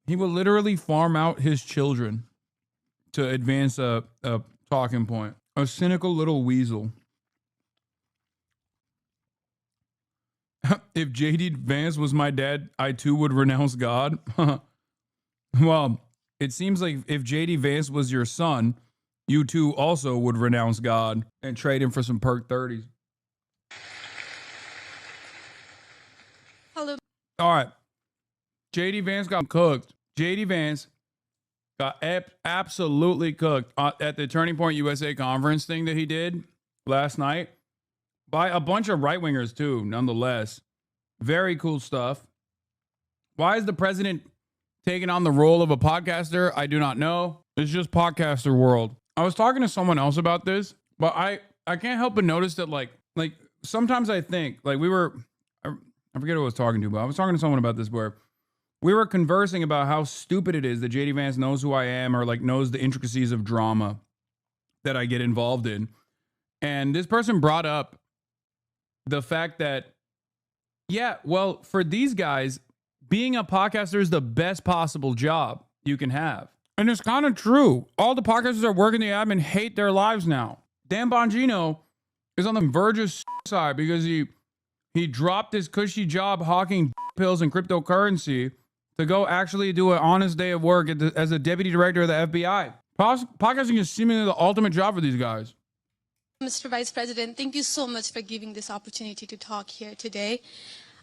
He will literally farm out his children to advance a talking point. A cynical little weasel. If JD Vance was my dad, I too would renounce God. Well, it seems like if JD Vance was your son, you too also would renounce God and trade him for some perk 30s. Hello. All right. JD Vance got cooked. JD Vance got absolutely cooked at the Turning Point USA conference thing that he did last night by a bunch of right-wingers too, nonetheless. Very cool stuff. Why is the president taking on the role of a podcaster? I do not know. It's just podcaster world. I was talking to someone else about this, but I can't help but notice that like sometimes I think like I forget who I was talking to, but I was talking to someone about this where we were conversing about how stupid it is that JD Vance knows who I am or like knows the intricacies of drama that I get involved in. And this person brought up the fact that, yeah, well, for these guys, being a podcaster is the best possible job you can have. And it's kind of true. All the podcasters that work in the admin hate their lives now. Dan Bongino is on the verge of suicide because he dropped his cushy job hawking pills and cryptocurrency to go actually do an honest day of work as a deputy director of the FBI. Podcasting is seemingly the ultimate job for these guys. Mr. Vice President, thank you so much for giving this opportunity to talk here today.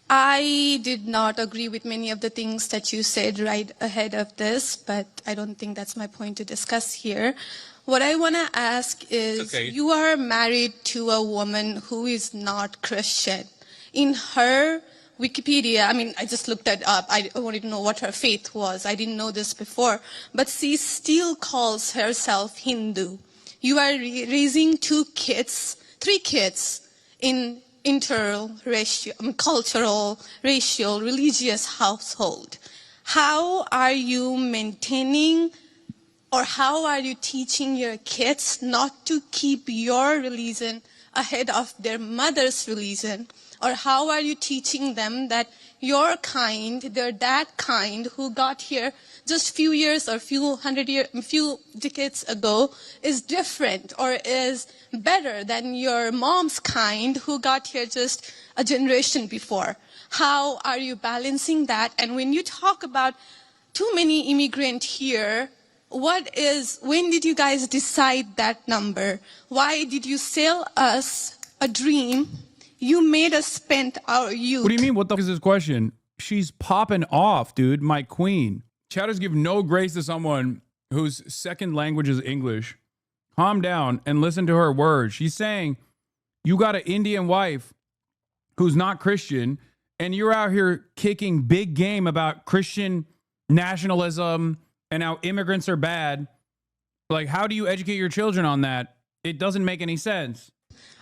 I did not agree with many of the things that you said right ahead of this, but I don't think that's my point to discuss here. What I want to ask is, you are married to a woman who is not Christian. In her Wikipedia, I mean, I just looked that up. I wanted to know what her faith was. I didn't know this before, but she still calls herself Hindu. You are raising three kids in cultural, racial, religious household. How are you maintaining or how are you teaching your kids not to keep your religion ahead of their mother's religion? Or how are you teaching them that your kind, they're that kind who got here just a few years or few decades ago is different or is better than your mom's kind who got here just a generation before? How are you balancing that? And when you talk about too many immigrants here, when did you guys decide that number? Why did you sell us a dream? You made us spend our youth. What do you mean? What the fuck is this question? She's popping off, dude. My queen. Chatters give no grace to someone whose second language is English. Calm down and listen to her words. She's saying you got an Indian wife who's not Christian, and you're out here kicking big game about Christian nationalism and how immigrants are bad. Like, how do you educate your children on that? It doesn't make any sense.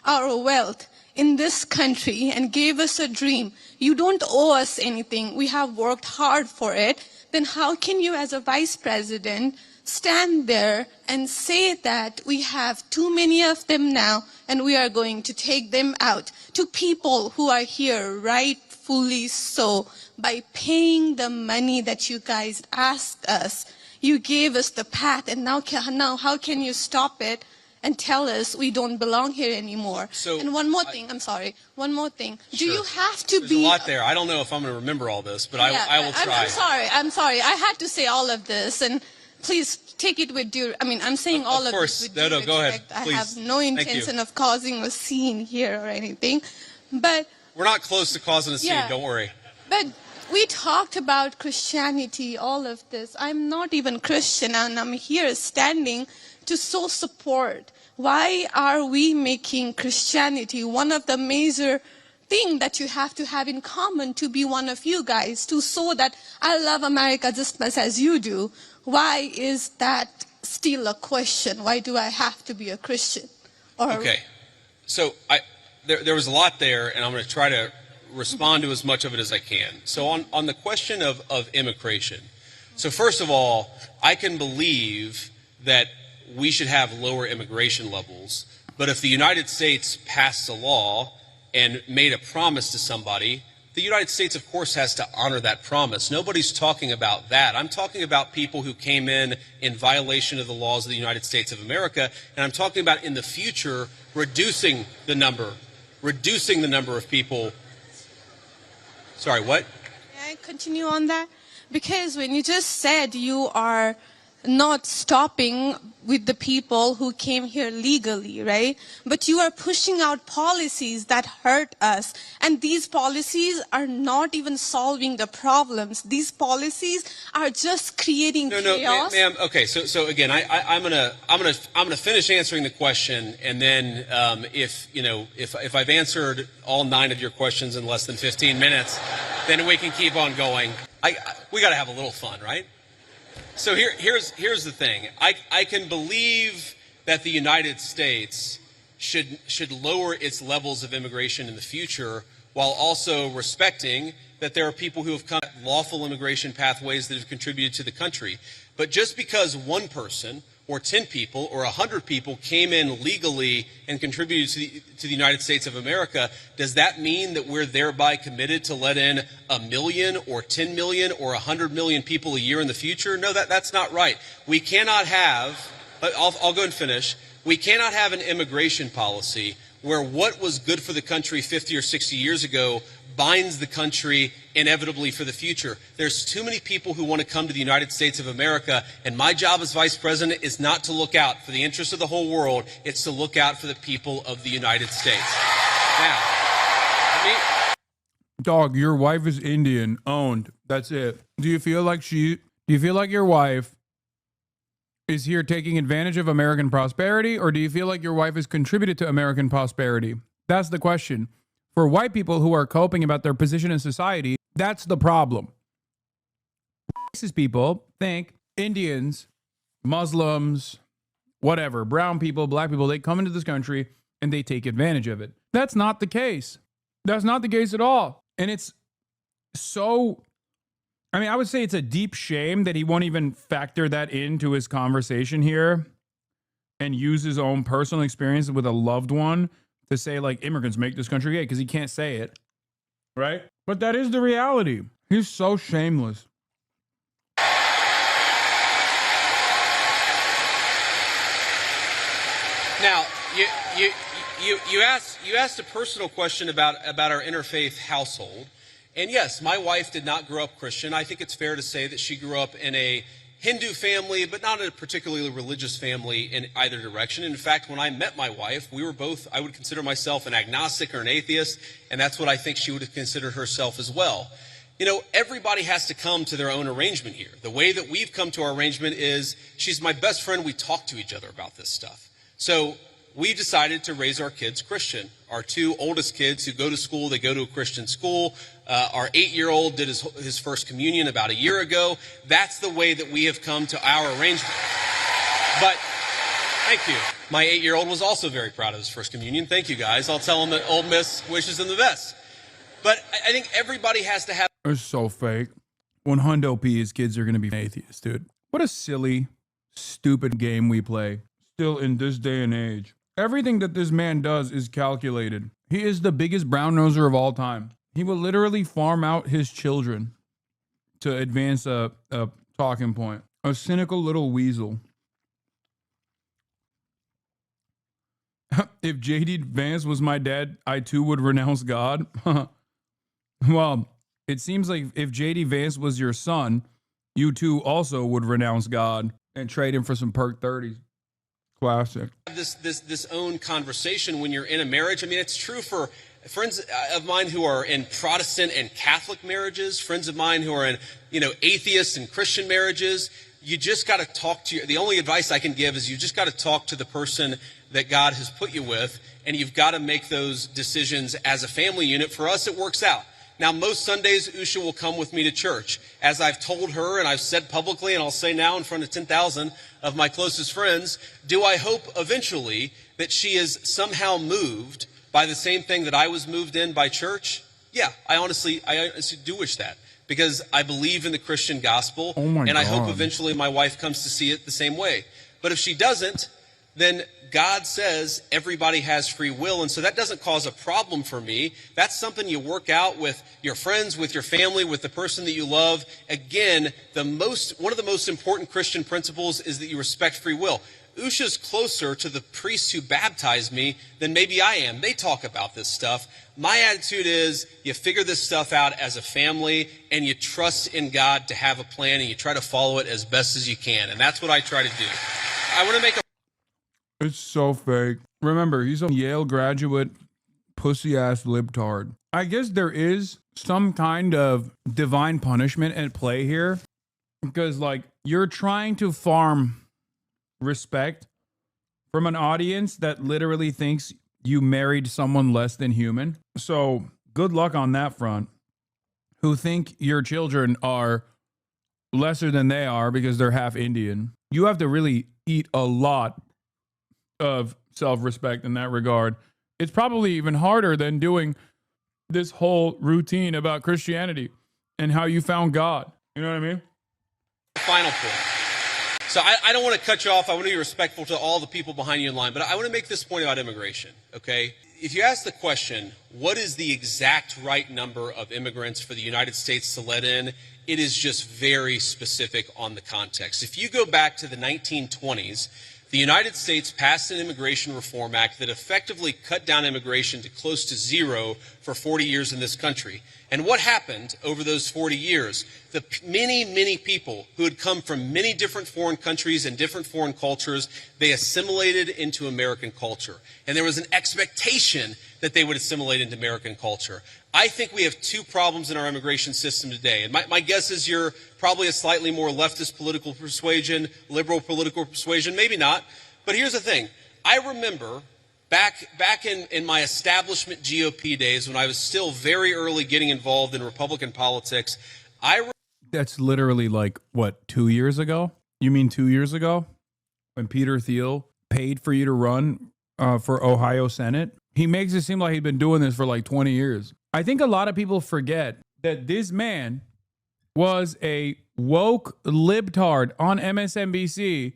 Our wealth in this country and gave us a dream. You don't owe us anything. We have worked hard for it. Then how can you as a vice president stand there and say that we have too many of them now and we are going to take them out to people who are here rightfully so by paying the money that you guys asked us? You gave us the path and now how can you stop it and tell us we don't belong here anymore? And one more thing, I'm sorry, one more thing. Sure. Do you have to There's a lot there. I don't know if I'm going to remember all this, but yeah, I will try. I'm sorry. I had to say all of this, and please take it with due, I'm saying all of this with due respect. Go ahead. Please. I have no intention of causing a scene here or anything, but... We're not close to causing a scene, don't worry. But we talked about Christianity, all of this. I'm not even Christian, and I'm here standing to show support. Why are we making Christianity one of the major things that you have to have in common to be one of you guys, to show that I love America just as much as you do? Why is that still a question? Why do I have to be a Christian? Okay, so there was a lot there, and I'm going to try to respond to as much of it as I can. So on the question of immigration, so first of all, I can believe that we should have lower immigration levels, but if the United States passed a law and made a promise to somebody the United States, of course, has to honor that promise. Nobody's talking about that. I'm talking about people who came in violation of the laws of the United States of America, and I'm talking about in the future reducing the number of people. Sorry, what? May I continue on that? Because when you just said you are not stopping with the people who came here legally, right? But you are pushing out policies that hurt us. And these policies are not even solving the problems. These policies are just creating chaos. Ma'am. Okay, so again, I'm gonna finish answering the question, and then if I've answered all 9 of your questions in less than 15 minutes, then we can keep on going. We got to have a little fun, right? So here's the thing. I can believe that the United States should lower its levels of immigration in the future, while also respecting that there are people who have come lawful immigration pathways that have contributed to the country. But just because one person or 10 people or 100 people came in legally and contributed to the United States of America, does that mean that we're thereby committed to let in 1 million or 10 million or 100 million people a year in the future? No, that's not right. We cannot have, I'll go and finish, we cannot have an immigration policy where what was good for the country 50 or 60 years ago binds the country inevitably for the future. There's too many people who want to come to the United States of America, and my job as vice president is not to look out for the interests of the whole world, it's to look out for the people of the United States. Now, Dog, your wife is Indian, owned. That's it. Do you feel like your wife is here taking advantage of American prosperity, or do you feel like your wife has contributed to American prosperity? That's the question. For white people who are coping about their position in society, that's the problem. Racist people think Indians, Muslims, whatever, brown people, black people, they come into this country and they take advantage of it. That's not the case. That's not the case at all. And it's so, I would say it's a deep shame that he won't even factor that into his conversation here and use his own personal experience with a loved one to say, like, immigrants make this country great, because he can't say it, right? But that is the reality. He's so shameless. Now, you asked a personal question about our interfaith household, and yes, my wife did not grow up Christian. I think it's fair to say that she grew up in a Hindu family, but not a particularly religious family in either direction. In fact, when I met my wife, we were both, I would consider myself an agnostic or an atheist, and that's what I think she would have considered herself as well. You know, everybody has to come to their own arrangement here. The way that we've come to our arrangement is she's my best friend. We talk to each other about this stuff. So we decided to raise our kids Christian. Our 2 oldest kids who go to school, they go to a Christian school. Our 8-year-old did his first communion about a year ago. That's the way that we have come to our arrangement. But, thank you. My 8-year-old was also very proud of his first communion. Thank you, guys. I'll tell him that Old Miss wishes him the best. But I think everybody has to have... It's so fake. When Hundo P, his kids are going to be atheists, dude. What a silly, stupid game we play. Still in this day and age. Everything that this man does is calculated. He is the biggest brown noser of all time. He will literally farm out his children to advance a talking point. A cynical little weasel. If JD Vance was my dad, I too would renounce God. Well, it seems like if JD Vance was your son, you too also would renounce God and trade him for some perk 30s. Classic. This own conversation when you're in a marriage. I mean, it's true for friends of mine who are in Protestant and Catholic marriages, friends of mine who are in, atheist and Christian marriages. You just got to talk to the only advice I can give is you just got to talk to the person that God has put you with, and you've got to make those decisions as a family unit. For us, it works out. Now, most Sundays, Usha will come with me to church. As I've told her, and I've said publicly, and I'll say now in front of 10,000 of my closest friends, do I hope eventually that she is somehow moved by the same thing that I was moved in by church? Yeah, I honestly do wish that, because I believe in the Christian gospel, and I hope eventually my wife comes to see it the same way. But if she doesn't, then God says everybody has free will, and so that doesn't cause a problem for me. That's something you work out with your friends, with your family, with the person that you love. Again, one of the most important Christian principles is that you respect free will. Usha's closer to the priests who baptized me than maybe I am. They talk about this stuff. My attitude is you figure this stuff out as a family and you trust in God to have a plan and you try to follow it as best as you can. And that's what I try to do. I want to make a... It's so fake. Remember, he's a Yale graduate, pussy-ass libtard. I guess there is some kind of divine punishment at play here. Because, like, you're trying to farm respect from an audience that literally thinks you married someone less than human. So, good luck on that front. Who think your children are lesser than they are because they're half Indian. You have to really eat a lot of self-respect in that regard. It's probably even harder than doing this whole routine about Christianity and how you found God. You know what I mean? Final point. So I don't want to cut you off. I want to be respectful to all the people behind you in line, but I want to make this point about immigration, okay? If you ask the question, what is the exact right number of immigrants for the United States to let in, it is just very specific on the context. If you go back to the 1920s, the United States passed an Immigration Reform Act that effectively cut down immigration to close to zero for 40 years in this country. And what happened over those 40 years? The many people who had come from many different foreign countries and different foreign cultures, they assimilated into American culture. And there was an expectation that they would assimilate into American culture. I think we have two problems in our immigration system today. And my guess is you're probably a slightly more leftist political persuasion, liberal political persuasion, maybe not. But here's the thing. I remember back in my establishment GOP days when I was still very early getting involved in Republican politics, That's literally like, what, 2 years ago? You mean 2 years ago? When Peter Thiel paid for you to run for Ohio Senate? He makes it seem like he'd been doing this for like 20 years. I think a lot of people forget that this man was a woke libtard on MSNBC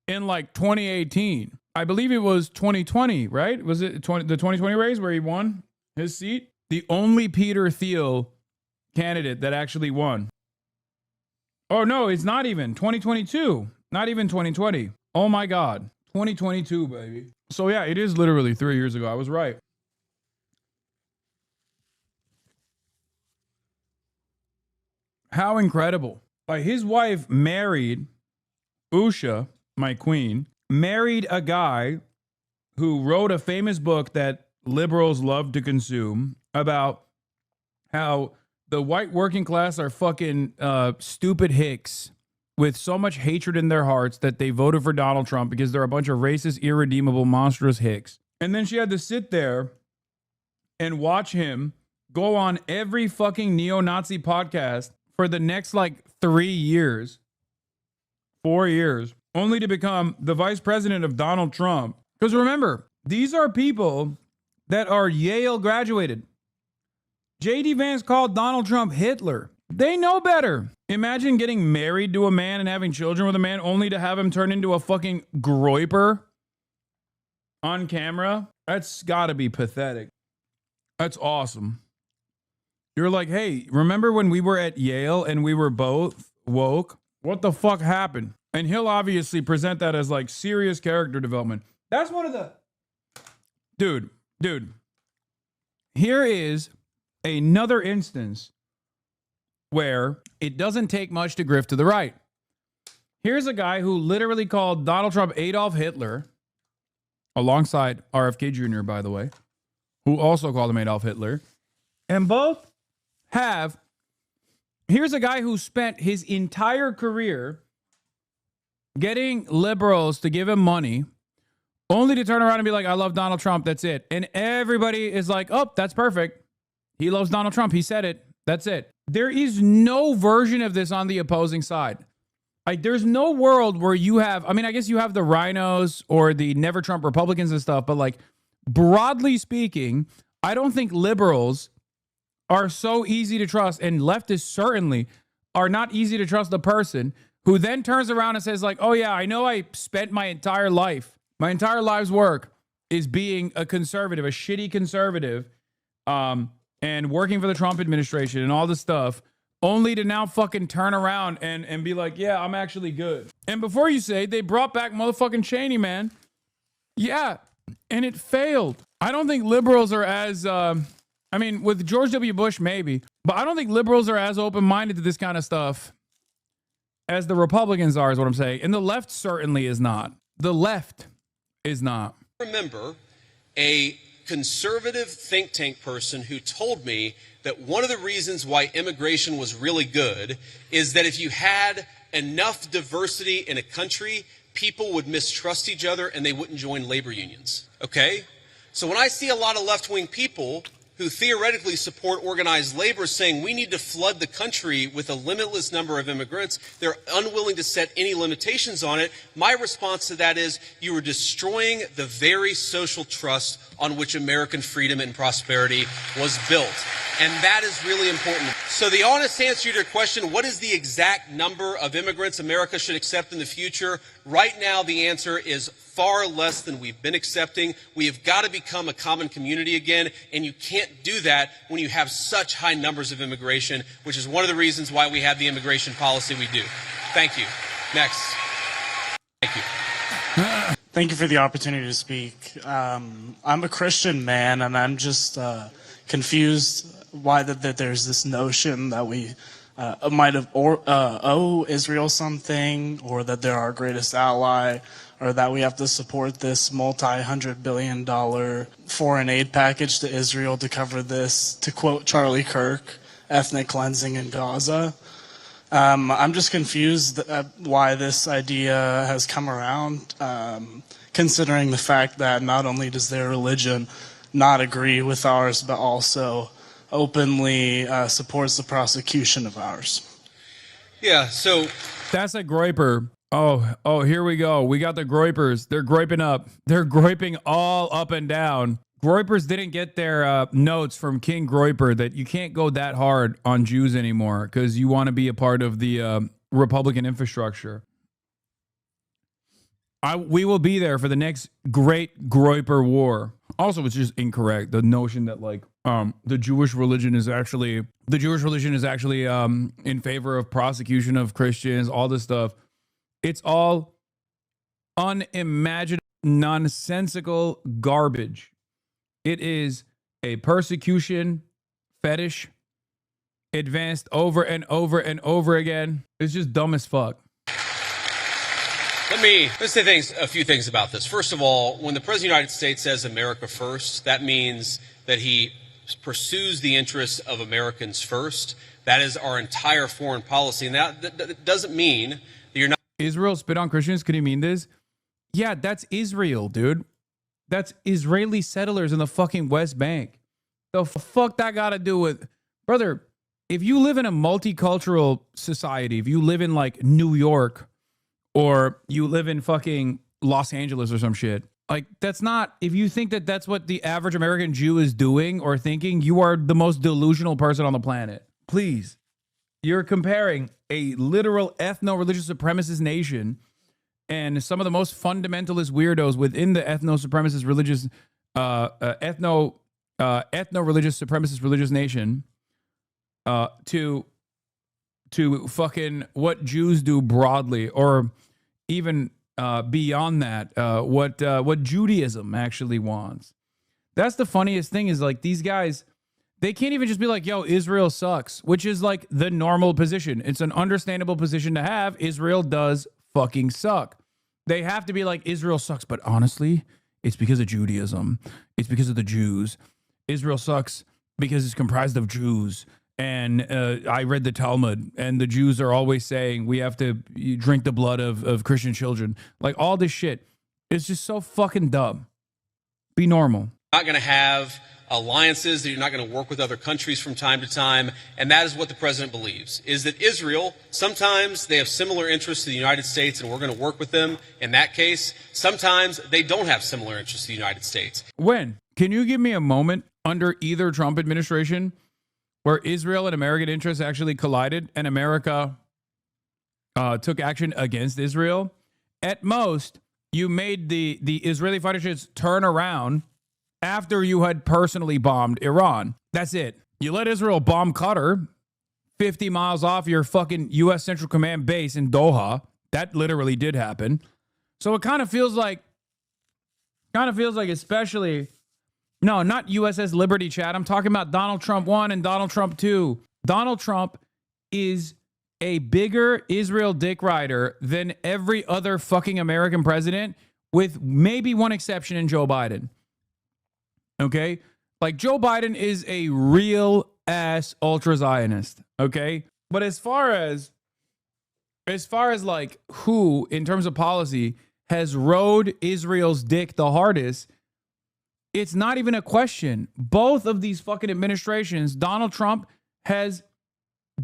in like 2018. I believe it was 2020, right? Was it the 2020 race where he won his seat? The only Peter Thiel candidate that actually won. Oh, no, it's not even 2022. Not even 2020. Oh, my God. 2022, baby. So, yeah, it is literally 3 years ago. I was right. How incredible. Like, his wife married Usha, my queen, married a guy who wrote a famous book that liberals love to consume about how the white working class are fucking stupid hicks with so much hatred in their hearts that they voted for Donald Trump because they're a bunch of racist, irredeemable, monstrous hicks. And then she had to sit there and watch him go on every fucking neo-Nazi podcast for the next like 3 years, 4 years, only to become the vice president of Donald Trump. Because remember, these are people that are Yale graduated. J.D. Vance called Donald Trump Hitler. They know better. Imagine getting married to a man and having children with a man only to have him turn into a fucking groiper on camera. That's gotta be pathetic. That's awesome. You're like, hey, remember when we were at Yale and we were both woke? What the fuck happened? And he'll obviously present that as like serious character development. That's one of the... Dude. Here is another instance where it doesn't take much to grift to the right. Here's a guy who literally called Donald Trump Adolf Hitler, alongside RFK Jr., by the way, who also called him Adolf Hitler. And both have... Here's a guy who spent his entire career getting liberals to give him money, only to turn around and be like, I love Donald Trump, that's it. And everybody is like, oh, that's perfect. He loves Donald Trump, he said it, that's it. There is no version of this on the opposing side. Like, there's no world where you have, I mean, I guess you have the rhinos or the never Trump Republicans and stuff, but like, broadly speaking, I don't think liberals are so easy to trust, and leftists certainly are not easy to trust the person who then turns around and says like, oh yeah, I know I spent my entire life My entire life's work is being a conservative, a shitty conservative, and working for the Trump administration and all this stuff, only to now fucking turn around and be like, yeah, I'm actually good. And before you say, they brought back motherfucking Cheney, man. Yeah, and it failed. I don't think liberals are as, I mean, with George W. Bush, maybe, but I don't think liberals are as open-minded to this kind of stuff as the Republicans are, is what I'm saying. And the left certainly is not. The left is not. Remember a conservative think tank person who told me that one of the reasons why immigration was really good is that if you had enough diversity in a country, people would mistrust each other and they wouldn't join labor unions. Okay? So when I see a lot of left-wing people who theoretically support organized labor saying we need to flood the country with a limitless number of immigrants, they're unwilling to set any limitations on it. My response to that is you are destroying the very social trust on which American freedom and prosperity was built. And that is really important. So the honest answer to your question, what is the exact number of immigrants America should accept in the future? Right now, the answer is far less than we've been accepting. We have got to become a common community again, and you can't do that when you have such high numbers of immigration, which is one of the reasons why we have the immigration policy we do. Thank you. Next. Thank you. Thank you for the opportunity to speak. I'm a Christian man, and I'm just confused why that there's this notion that we might have owe Israel something, or that they're our greatest ally, or that we have to support this multi-hundred-billion-dollar foreign aid package to Israel to cover this, to quote Charlie Kirk, ethnic cleansing in Gaza. I'm just confused why this idea has come around, considering the fact that not only does their religion not agree with ours, but also openly supports the prosecution of ours. Yeah, so That's a groiper. Oh, here we go. We got the groipers. They're groiping up. They're groiping all up and down. Groipers didn't get their notes from King Groiper that you can't go that hard on Jews anymore because you want to be a part of the Republican infrastructure. We will be there for the next great Groiper war. Also, it's just incorrect. The notion that like the Jewish religion is actually in favor of prosecution of Christians, all this stuff. It's all unimaginable, nonsensical garbage. It is a persecution fetish advanced over and over and over again. It's just dumb as fuck. Let's say a few things about this. First of all, when the President of the United States says America first, that means that he pursues the interests of Americans first. That is our entire foreign policy. And that doesn't mean that you're not. Israel spit on Christians? Could he mean this? Yeah, that's Israel, dude. That's Israeli settlers in the fucking West Bank. The fuck that got to do with... Brother, if you live in a multicultural society, if you live in like New York, or you live in fucking Los Angeles or some shit, like that's not... If you think that that's what the average American Jew is doing or thinking, you are the most delusional person on the planet. Please. You're comparing a literal ethno-religious supremacist nation and some of the most fundamentalist weirdos within the ethno-supremacist religious, ethno-religious supremacist religious nation to fucking what Jews do broadly, or even beyond that, what Judaism actually wants. That's the funniest thing, is like these guys, they can't even just be like, yo, Israel sucks, which is like the normal position. It's an understandable position to have. Israel does fucking suck. They have to be like, Israel sucks, but honestly, it's because of Judaism. It's because of the Jews. Israel sucks because it's comprised of Jews. And I read the Talmud, and the Jews are always saying we have to drink the blood of Christian children. Like all this shit. It's just so fucking dumb. Be normal. Not going to have alliances, that you're not going to work with other countries from time to time. And that is what the president believes, is that Israel, sometimes they have similar interests to the United States and we're going to work with them. In that case, sometimes they don't have similar interests to the United States. When? Can you give me a moment under either Trump administration where Israel and American interests actually collided and America took action against Israel? At most, You made the Israeli fighter jets turn around after you had personally bombed Iran. That's it. You let Israel bomb Qatar 50 miles off your fucking U.S. Central Command base in Doha. That literally did happen. So it kind of feels like, especially, no, not USS Liberty, Chad. I'm talking about Donald Trump 1 and Donald Trump 2. Donald Trump is a bigger Israel dick rider than every other fucking American president, with maybe one exception in Joe Biden. Okay? Like, Joe Biden is a real ass ultra Zionist. Okay? But as far as like who, in terms of policy, has rode Israel's dick the hardest, it's not even a question. Both of these fucking administrations, Donald Trump has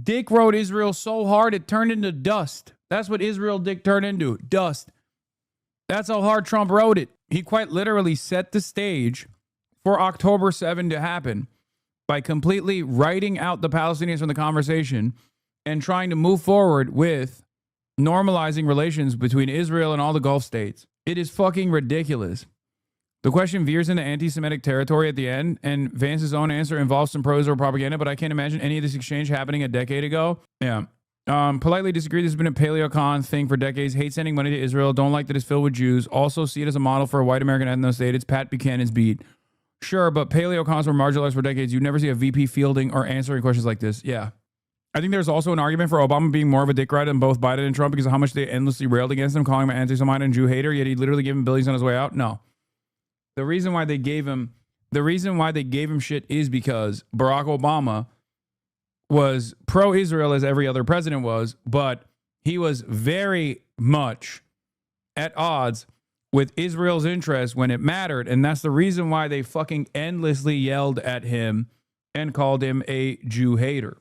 dick rode Israel so hard it turned into dust. That's what Israel dick turned into, dust. That's how hard Trump rode it. He quite literally set the stage for October 7 to happen by completely writing out the Palestinians from the conversation and trying to move forward with normalizing relations between Israel and all the Gulf states. It is fucking ridiculous. The question veers into anti-Semitic territory at the end, and Vance's own answer involves some prose or propaganda, but I can't imagine any of this exchange happening a decade ago. Yeah. Politely disagree. This has been a paleocon thing for decades. Hate sending money to Israel. Don't like that it's filled with Jews. Also see it as a model for a white American ethno-state. It's Pat Buchanan's beat. Sure, but paleocons were marginalized for decades. You never see a VP fielding or answering questions like this. Yeah. I think there's also an argument for Obama being more of a dick rider than both Biden and Trump because of how much they endlessly railed against him, calling him an anti-Semite and Jew hater, yet he literally gave him billions on his way out. No. The reason why they gave him shit is because Barack Obama was pro-Israel as every other president was, but he was very much at odds with Israel's interests when it mattered, and that's the reason why they fucking endlessly yelled at him and called him a Jew hater.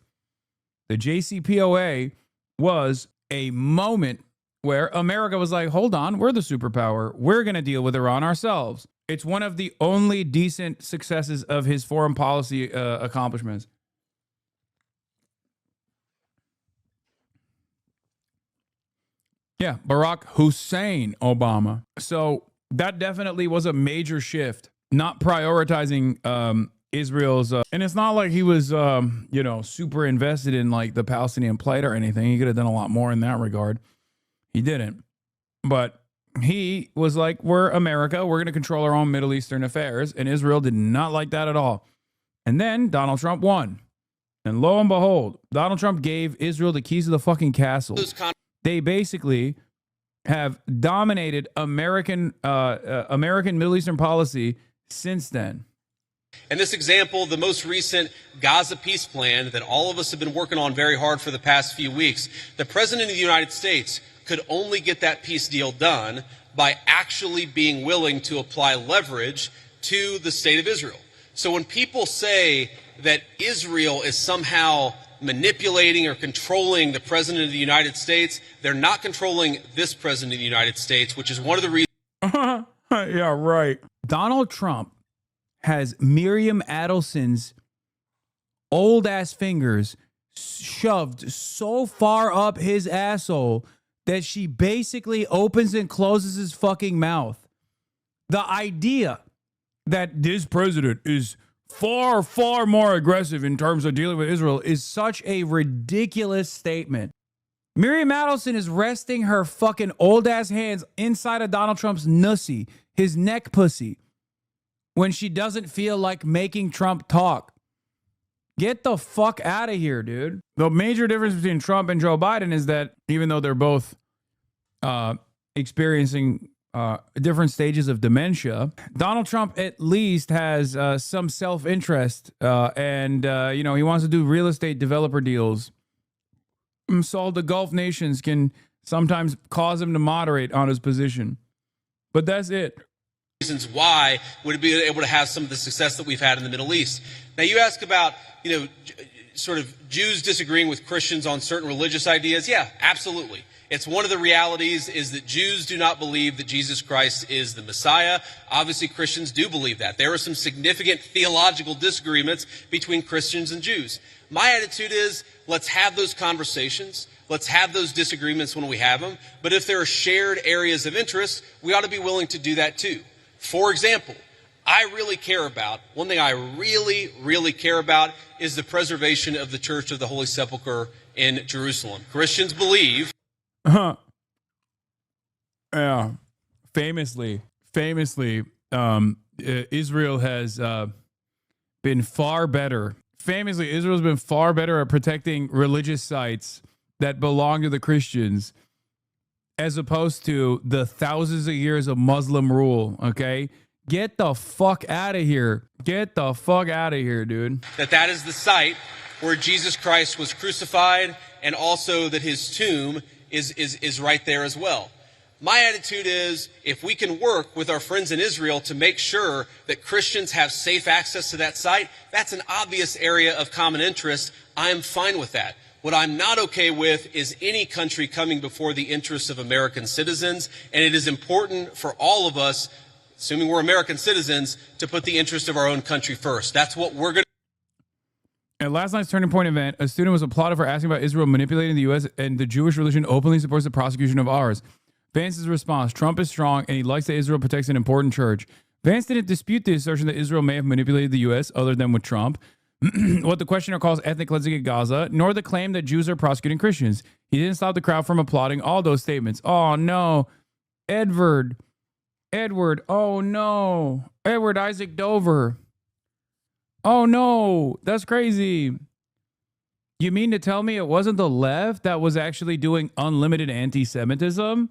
The JCPOA was a moment where America was like, hold on, we're the superpower. We're going to deal with Iran ourselves. It's one of the only decent successes of his foreign policy accomplishments. Yeah, Barack Hussein Obama. So that definitely was a major shift, not prioritizing Israel's, and it's not like he was, super invested in like the Palestinian plight or anything. He could have done a lot more in that regard. He didn't. But he was like, we're America. We're going to control our own Middle Eastern affairs. And Israel did not like that at all. And then Donald Trump won. And lo and behold, Donald Trump gave Israel the keys to the fucking castle. They basically have dominated American Middle Eastern policy since then. And this example, the most recent Gaza peace plan that all of us have been working on very hard for the past few weeks, the President of the United States could only get that peace deal done by actually being willing to apply leverage to the state of Israel. So when people say that Israel is somehow manipulating or controlling the President of the United States, they're not controlling this President of the United States, which is one of the reasons. Yeah, right. Donald Trump has Miriam Adelson's old ass fingers shoved so far up his asshole that she basically opens and closes his fucking mouth. The idea that this president is far, far more aggressive in terms of dealing with Israel is such a ridiculous statement. Miriam Adelson is resting her fucking old ass hands inside of Donald Trump's nussy, his neck pussy, when she doesn't feel like making Trump talk. Get the fuck out of here, dude. The major difference between Trump and Joe Biden is that even though they're both experiencing different stages of dementia, Donald Trump at least has some self-interest and he wants to do real estate developer deals. So the Gulf nations can sometimes cause him to moderate on his position. But that's it. Reasons why would be able to have some of the success that we've had in the Middle East. Now you ask about, sort of Jews disagreeing with Christians on certain religious ideas. Yeah, absolutely. It's one of the realities is that Jews do not believe that Jesus Christ is the Messiah. Obviously, Christians do believe that. There are some significant theological disagreements between Christians and Jews. My attitude is, let's have those conversations. Let's have those disagreements when we have them. But if there are shared areas of interest, we ought to be willing to do that too. For example, one thing I really, really care about is the preservation of the Church of the Holy Sepulchre in Jerusalem. Christians believe. Yeah. Famously, Israel has been far better. Famously, Israel's been far better at protecting religious sites that belong to the Christians as opposed to the thousands of years of Muslim rule, okay? Get the fuck out of here. Get the fuck out of here, dude. That is the site where Jesus Christ was crucified, and also that his tomb is right there as well. My attitude is, if we can work with our friends in Israel to make sure that Christians have safe access to that site, that's an obvious area of common interest. I am fine with that. What I'm not okay with is any country coming before the interests of American citizens, and it is important for all of us, assuming we're American citizens, to put the interest of our own country first. That's what we're going to. At last night's Turning Point event, a student was applauded for asking about Israel manipulating the U.S. and the Jewish religion openly supports the prosecution of ours. Vance's response: Trump is strong and he likes that Israel protects an important church. Vance didn't dispute the assertion that Israel may have manipulated the U.S. other than with Trump, what the questioner calls ethnic cleansing in Gaza, nor the claim that Jews are prosecuting Christians. He didn't stop the crowd from applauding all those statements. Oh, no. Edward, oh, no. Edward Isaac Dover. Oh, no. That's crazy. You mean to tell me it wasn't the left that was actually doing unlimited anti-Semitism?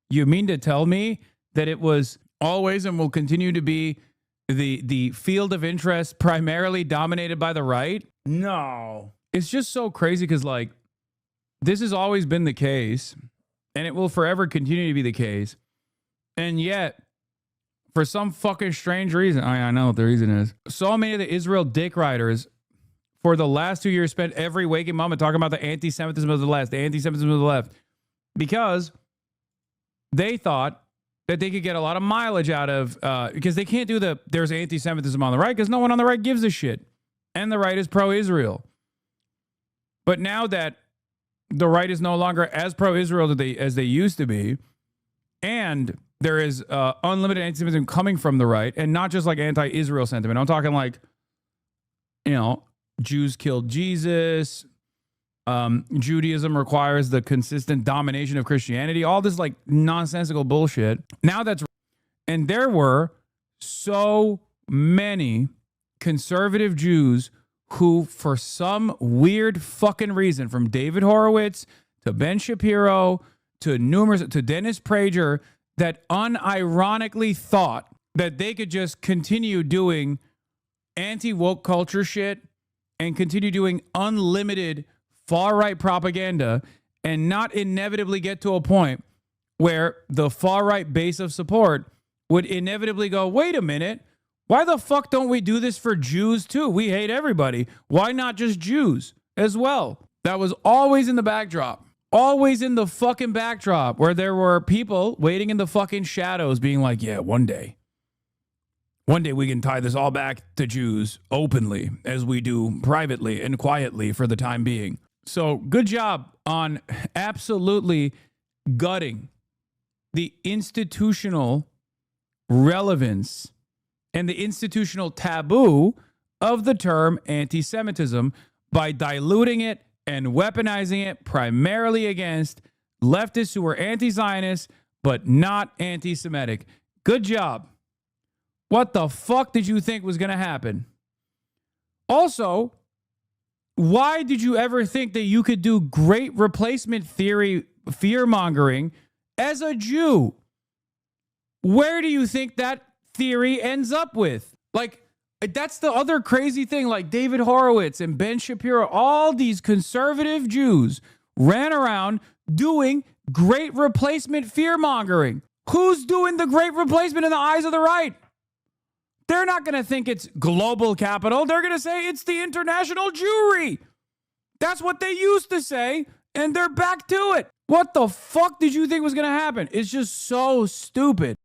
You mean to tell me that it was always and will continue to be the field of interest primarily dominated by the right? No. It's just so crazy because, like, this has always been the case, and it will forever continue to be the case. And yet, for some fucking strange reason, I know what the reason is, so many of the Israel dick riders for the last 2 years spent every waking moment talking about the anti-Semitism of the left, because they thought that they could get a lot of mileage out of, because they can't do there's anti-Semitism on the right because no one on the right gives a shit. And the right is pro-Israel. But now that the right is no longer as pro-Israel as they used to be, and there is unlimited anti-Semitism coming from the right, and not just like anti-Israel sentiment. I'm talking like, Jews killed Jesus. Judaism requires the consistent domination of Christianity. All this like nonsensical bullshit. And there were so many conservative Jews who, for some weird fucking reason, from David Horowitz to Ben Shapiro to Dennis Prager, that unironically thought that they could just continue doing anti-woke culture shit and continue doing unlimited far-right propaganda and not inevitably get to a point where the far-right base of support would inevitably go, wait a minute, why the fuck don't we do this for Jews too? We hate everybody. Why not just Jews as well? That was always in the backdrop. Always in the fucking backdrop, where there were people waiting in the fucking shadows being like, yeah, one day we can tie this all back to Jews openly as we do privately and quietly for the time being. So good job on absolutely gutting the institutional relevance and the institutional taboo of the term anti-Semitism by diluting it and weaponizing it primarily against leftists who were anti-Zionist but not anti-Semitic. Good job. What the fuck did you think was going to happen? Also, why did you ever think that you could do great replacement theory fear-mongering as a Jew? Where do you think that theory ends up with? Like, that's the other crazy thing. Like David Horowitz and Ben Shapiro, all these conservative Jews ran around doing great replacement fear-mongering. Who's doing the great replacement in the eyes of the right? They're not going to think it's global capital. They're going to say it's the international Jewry. That's what they used to say, and they're back to it. What the fuck did you think was going to happen? It's just so stupid.